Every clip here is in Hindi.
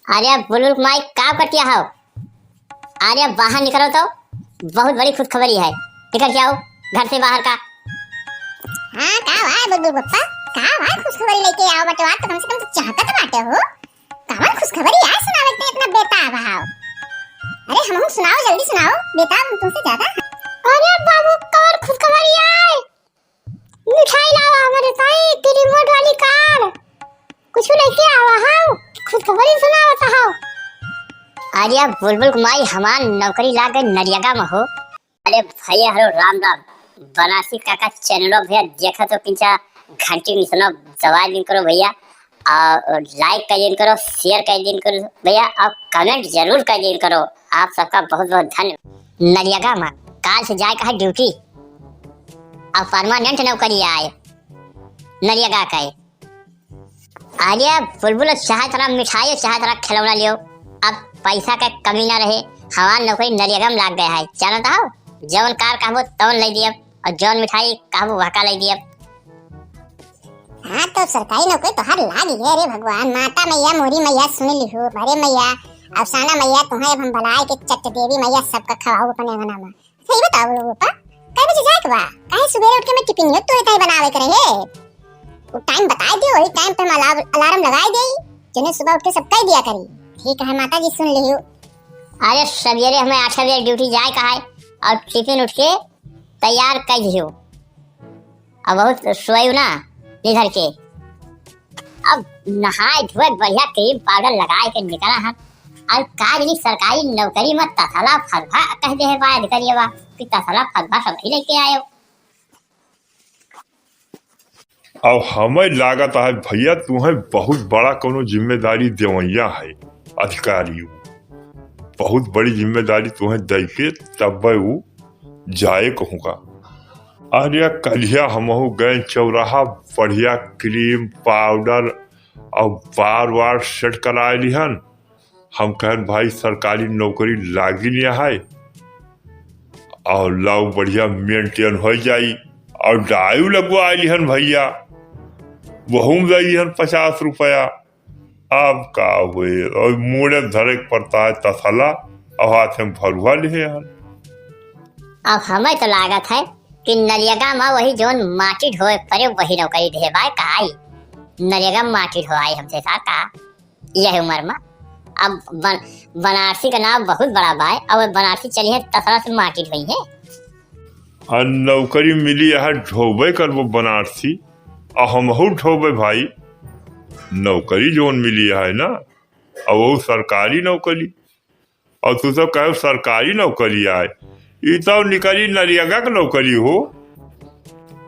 अरे बुलबुल माई का कटिया हो। अरे बाहर निकलो तो बहुत बड़ी खुशखबरी है। निकल के आओ घर से बाहर का। हाँ का है बुलबुल पप्पा, का है खुशखबरी लेके आओ बटवा, तो कम से कम तो चाहता तो बाटे हो। का खुशखबरी यार सुनावते इतना बेताब आओ। अरे हम सुनाओ, जल्दी सुनाओ, बेताब तुमसे ज्यादा। अरे बाबू कवर खुशखबरी है। मिठाई लावा हमारे ताई की रिमोट वाली कार। कुछ लेके आवा हां, खुशखबरी सुनावत हां। अरे बुलबुल माई हमार नौकरी लाग गई नरियागा में हो। अरे भैया हेलो राम राम। बनारसी काका चैनलों भैया देखा तो पिंचा घंटी नहीं सुनो दबाए दिन करो भैया, और लाइक कर दिन करो, शेयर कर दिन करो भैया, और कमेंट जरूर कर दिन करो। आप सबका बहुत बहुत धन्यवाद। नरियागा में काल से जाए का है ड्यूटी, और परमानेंट नौकरी आए नरियागा का। अरे बुलबुल चाहे तरह मिठाई चाहे तरह खिलौना लियो, अब पैसा का कमी ना रहे। हमार नौकरी नरियागा में लाग गया है। जानता हो जौन कार कहबो तौन ले दियब, और जौन मिठाई कहबो वहका ले दियब। हाँ तो सरकारी नौकरी तो हर लागी है रे भगवान। माता मैया मोरी मैया सुन लिहो, भरे मैया अफसाना मैया तुम्हें अब हम भलाई के चट देवी मैया सबका खवाओ अपने बनामा। सही बताओ लोगों पा कई बजे जाए के बा? काहे सुबह उठ के मैं टिफिन तो तय बनावे करे है। वो टाइम बता दियो, वही टाइम पे अलार्म लगाई देई, जने सुबह उठ के सब कह दिया करी। ठीक है माता जी सुन लियो। अरे सवेरे हमें 8 बजे ड्यूटी जाए का है, और टिफिन उठ के तैयार कर दियो। अब बहुत सोई ना इधर के, अब नहाए धोए बढ़िया क्रीम पाउडर लगाए के निकला हम। और काज नहीं सरकारी नौकरी में तसला फलभा कह दे है बात करिए बा कि तसला फलभा सब ही लेके आयो। अब हमें लागत है भैया तुम्हें बहुत बड़ा कोनो जिम्मेदारी देवैया है। अधिकारी बहुत बड़ी जिम्मेदारी तुम्हें दे के तब वो जाए कहूँगा। अरे कलिया हमहू गए चौराहा बढ़िया क्रीम पाउडर और बार बार सेट करा लिहन। हम कहन भाई सरकारी नौकरी लागी लिया है, और लाओ बढ़िया मेंटेन हो जाई, और डायू लगवा लिहन भैया, वहू दईहन 50 रुपया। अब का हुए और मुड़े धरे पड़ता है तसला, और हाथ में भरुआ ले। अब हमें तो लागत है कि नरियागा में वही जोन माटी ढोए परे वही नौकरी दे भाई काई। नरियागा में माटी ढोआई हमसे साथ का यह उम्र में। अब बनारसी का नाम बहुत बड़ा बाय, अब बनारसी चली है तसला से माटी ढोई है। और नौकरी मिली है ढोबे कर वो बनारसी, और हमहू ढोबे भाई। नौकरी जोन मिली है ना, और वो सरकारी नौकरी, और तू सब कहो सरकारी नौकरी आए, ये तो निकली नरियागा की नौकरी हो।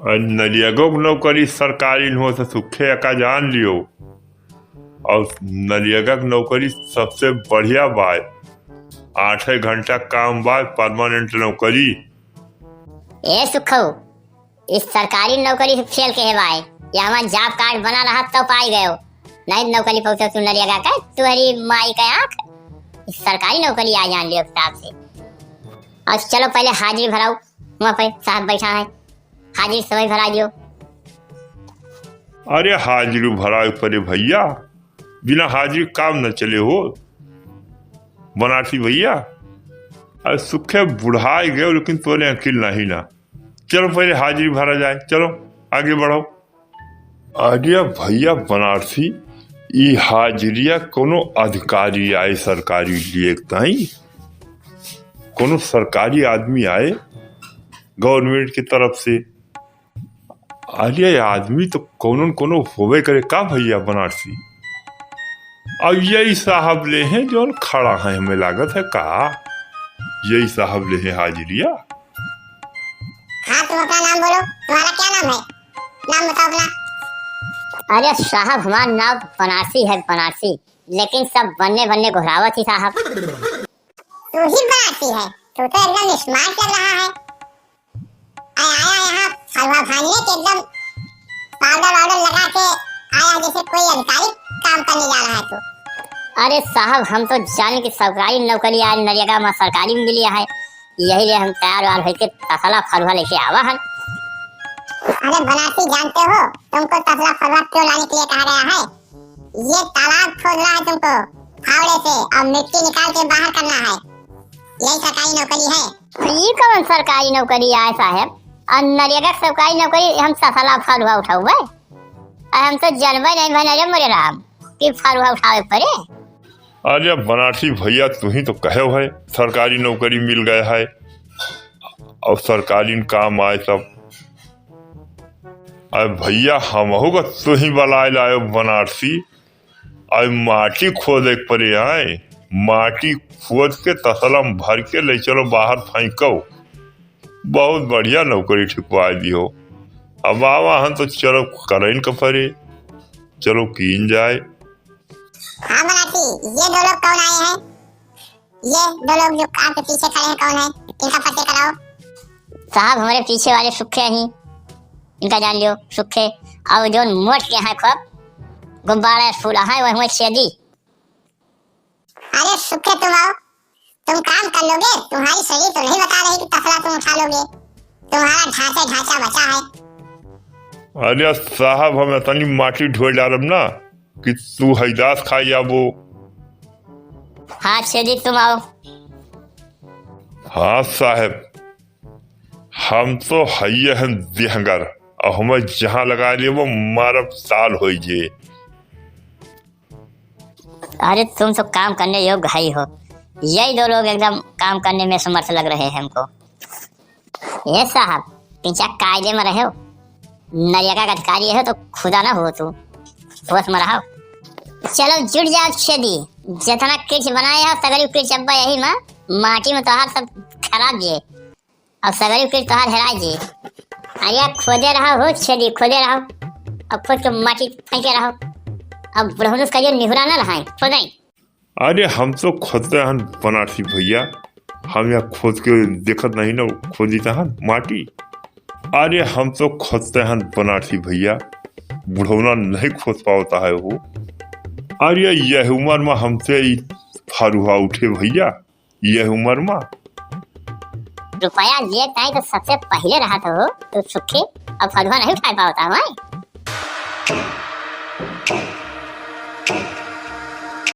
और नरियागा की नौकरी सरकारी हो तो सुखे का जान लियो। और नरियागा की नौकरी सबसे बढ़िया बात, 8 घंटा काम बा, परमानेंट नौकरी। ए सुखो इस सरकारी नौकरी से फेल के है भाई, या हमारा जॉब कार्ड बना रहा तो पाई गए हो, नहीं नौकरी पहुंचा तू नरियागा का तुम्हारी माई का आंख। इस सरकारी नौकरी आ जान लियो हिसाब से। और चलो पहले हाजिरी भराओ, वहाँ पे साहब बैठा है, हाजिरी समय भरा दियो। अरे हाजिरी भरा पड़े भैया, बिना हाजिरी काम न चले हो बनारसी भैया। अरे सुखे बुढ़ाई गए लेकिन तोरे अकिल नहीं ना। चलो पहले हाजिरी भरा जाए, चलो आगे बढ़ो। अरे भैया बनारसी ई हाजिरिया कोनो अधिकारी आए सरकारी लिए ताई, कोनो सरकारी आदमी आए गवर्नमेंट की तरफ से। अरे आदमी तो कोनो कोनो होवे करे का भैया बनारसी। और यही साहब ले हैं जो खड़ा है, हमें लागत है का यही साहब ले हैं हाजिरिया। हाँ तुम अपना नाम बोलो, तुम्हारा क्या नाम है? नाम बताओ अपना। अरे साहब हमारा नाम बनारसी है, बनारसी, लेकिन सब बनने बनने घुरावत ही साहब। तू ही बनारसी है, तू तो एकदम स्मार्ट लग रहा है। आया यहाँ हलवा भाजने के एकदम पाउडर वाउडर लगा के आया जैसे कोई अधिकारी काम करने जा रहा है तू। अरे साहब हम तो जाने की सरकारी नौकरी आज नरियागा में सरकारी में मिली है, यही लिए हम तैयार वार होके तसला फलवा लेके आवा हन। अरे बनारसी जानते हो तुमको तसला फलवा क्यों लाने के लिए कहा गया है? ये तालाब खोद रहा है तुमको, फावड़े खोले से और मिट्टी निकाल के बाहर करना है, यही सरकारी नौकरी है। ये कौन सरकारी नौकरी है साहब? नरेगा सरकारी नौकरी हम सफला फलुआ उठाऊ भाई, हम तो जनवे नहीं बने मोरे राम कि फलुआ उठावे पड़े। अरे बनारसी भैया तू ही तो कहे है सरकारी नौकरी मिल गया है और सरकारी काम आए सब। अरे भैया हम होगा तू ही बुलाए लाए बनारसी, अरे माटी खोदे पड़े आए, माटी खोद के तसलम भर के ले चलो बाहर फेंको। बहुत बढ़िया नौकरी ठिकवा दियो। अब आवा हम तो चलो करें का पड़े, चलो कीन जाए। हाँ बनारसी, ये दो लोग कौन आए हैं? ये दो लोग जो आपके पीछे खड़े हैं कौन है? इनका पता कराओ। साहब हमारे पीछे वाले सुखे ही, इनका जान लियो सुखे। और जो मोट के हैं खूब गुब्बारे फूला है वह छेदी। अरे सुखे तुम आओ, तुम काम कर लोगे? तुम्हारी शरीर तो नहीं बता रही कि तसला तुम उठा लोगे, तुम्हारा ढांचा बचा है। अरे साहब हम इतनी माटी ढोल डालब ना कि तू हैदास खा जाबो। हाँ छेदी तुम आओ। हाँ साहब हम तो हइये हैं देहगर और हमें जहाँ लगा लिए वो मारब साल हो जे। अरे तुम तो काम करने योग्य ही हो, यही दो लोग एकदम काम करने में समर्थ लग रहे हैं हमको। ये साहब पीछा कायदे में रहे हो, नरेगा का अधिकारी हो तो खुदा ना हो तू होश में रहो। चलो जुट जाओ छेदी, जितना किच बनाए हो सगरी किच अब्बा यही में माटी में तोहार सब खराब जे और सगरी किच तोहार हेरा जे। अरे खोदे रहो हो छेदी, खोदे रहो और खुद के माटी फेंके रहो। अब ब्रह्मनुष का ये निहुरा ना रहा खोदाई। अरे हम तो खोदते हैं बनारसी भैया, हम यहाँ खोद के देखत नहीं ना खोदी तहन माटी। अरे हम तो खोदते हैं बनारसी भैया, बुढ़ौना नहीं खोद पाता है वो। अरे यह उम्र में हमसे फारुआ उठे भैया, यह उम्र में रुपया लिए ताई तो सबसे पहले रहा तो सुखे अब फरुआ नहीं उठा पाता है।